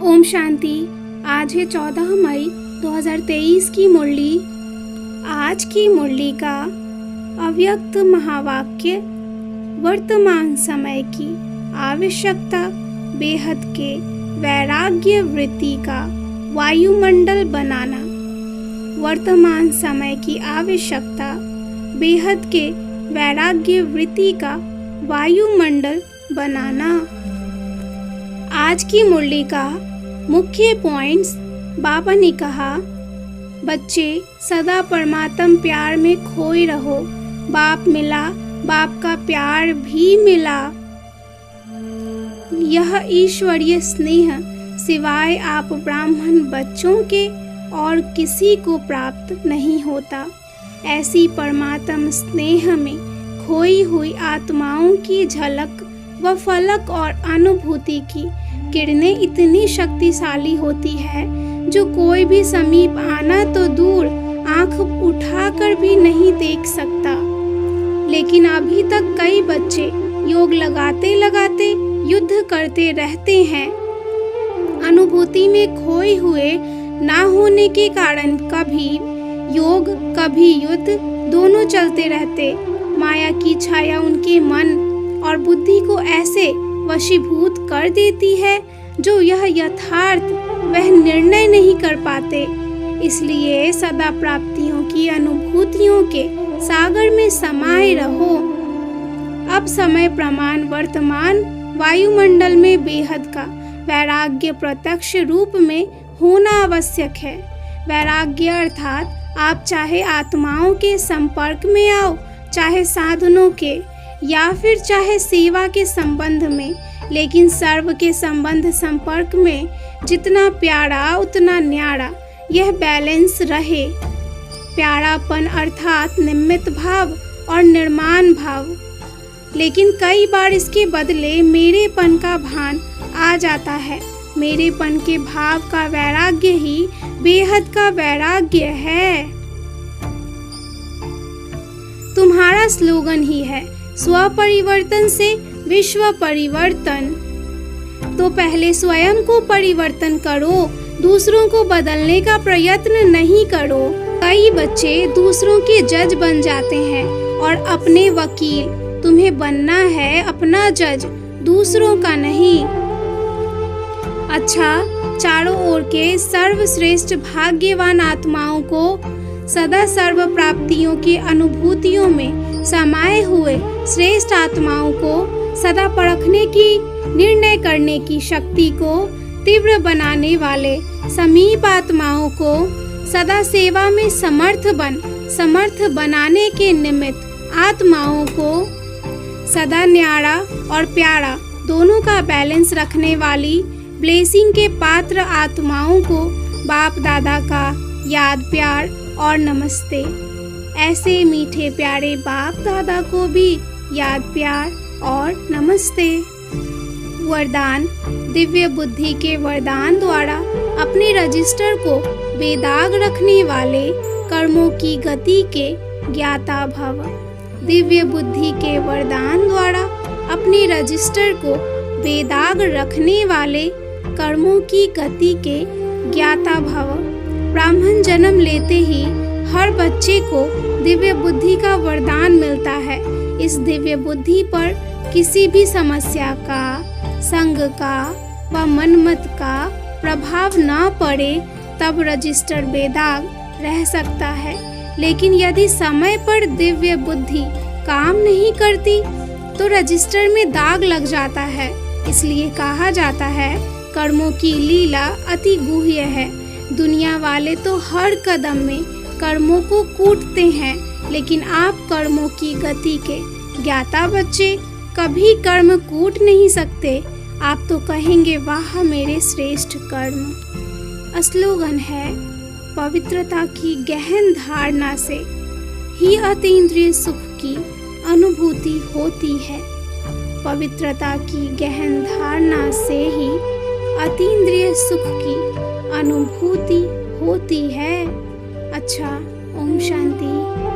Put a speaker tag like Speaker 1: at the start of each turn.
Speaker 1: ओम शांति। आज है 14 मई 2023 की मुरली। आज की मुरली का अव्यक्त महावाक्य वर्तमान समय की आवश्यकता बेहद के वैराग्य वृत्ति का वायुमंडल बनाना। वर्तमान समय की आवश्यकता बेहद के वैराग्य वृत्ति का वायुमंडल बनाना। आज की मुरली का मुख्य पॉइंट्स। बाबा ने कहा, बच्चे सदा परमात्म प्यार में खोए रहो। बाप मिला, बाप का प्यार भी मिला। यह ईश्वरीय स्नेह सिवाय आप ब्राह्मण बच्चों के और किसी को प्राप्त नहीं होता। ऐसी परमात्म स्नेह में खोई हुई आत्माओं की झलक व फलक और अनुभूति की किरणें इतनी शक्तिशाली होती है जो कोई भी समीप आना तो दूर आंख उठाकर भी नहीं देख सकता। लेकिन अभी तक कई बच्चे योग लगाते लगाते युद्ध करते रहते हैं। अनुभूति में खोए हुए ना होने के कारण कभी योग कभी युद्ध दोनों चलते रहते। माया की छाया उनके मन और बुद्धि को ऐसे वशीभूत कर देती है जो यह यथार्थ वह निर्णय नहीं कर पाते। इसलिए सदा प्राप्तियों की अनुभूतियों के सागर में समाये रहो। अब समय प्रमाण वर्तमान वायुमंडल में बेहद का वैराग्य प्रत्यक्ष रूप में होना आवश्यक है। वैराग्य अर्थात आप चाहे आत्माओं के संपर्क में आओ, चाहे साधनों के, या फिर चाहे सेवा के संबंध में, लेकिन सर्व के संबंध संपर्क में जितना प्यारा उतना न्यारा यह बैलेंस रहे। प्यारापन अर्थात निमित्त भाव और निर्माण भाव। लेकिन कई बार इसके बदले मेरेपन का भान आ जाता है। मेरेपन के भाव का वैराग्य ही बेहद का वैराग्य है। तुम्हारा स्लोगन ही है स्व परिवर्तन से विश्व परिवर्तन। तो पहले स्वयं को परिवर्तन करो, दूसरों को बदलने का प्रयत्न नहीं करो। कई बच्चे दूसरों के जज बन जाते हैं और अपने वकील। तुम्हें बनना है अपना जज, दूसरों का नहीं। अच्छा, चारों ओर के सर्वश्रेष्ठ भाग्यवान आत्माओं को सदा सर्व प्राप्तियों की अनुभूतियों में समाये हुए श्रेष्ठ आत्माओं को सदा परखने की, निर्णय करने की शक्ति को तीव्र बनाने वाले समीप आत्माओं को सदा सेवा में समर्थ बनाने के निमित्त आत्माओं को सदा न्यारा और प्यारा दोनों का बैलेंस रखने वाली ब्लेसिंग के पात्र आत्माओं को बाप दादा का याद प्यार और नमस्ते। ऐसे मीठे प्यारे बाप दादा को भी याद प्यार और नमस्ते। वरदान। दिव्य बुद्धि के वरदान द्वारा अपने रजिस्टर को बेदाग रखने वाले कर्मों की गति के ज्ञाता भव। दिव्य बुद्धि के वरदान द्वारा अपने रजिस्टर को बेदाग रखने वाले कर्मों की गति के ज्ञाता भव। ब्राह्मण जन्म लेते ही हर बच्चे को दिव्य बुद्धि का वरदान मिलता है। इस दिव्य बुद्धि पर किसी भी समस्या का, संग का व मनमत का प्रभाव न पड़े तब रजिस्टर बेदाग रह सकता है। लेकिन यदि समय पर दिव्य बुद्धि काम नहीं करती तो रजिस्टर में दाग लग जाता है। इसलिए कहा जाता है कर्मों की लीला अति गुह्य है। दुनिया वाले तो हर कदम में कर्मों को कूटते हैं, लेकिन आप कर्मों की गति के ज्ञाता बच्चे कभी कर्म कूट नहीं सकते। आप तो कहेंगे वाह मेरे श्रेष्ठ कर्म। स्लोगन है पवित्रता की गहन धारणा से ही अतीन्द्रिय सुख की अनुभूति होती है। पवित्रता की गहन धारणा से ही अतीन्द्रिय सुख की अनुभूति होती है। अच्छा, ओम शांति।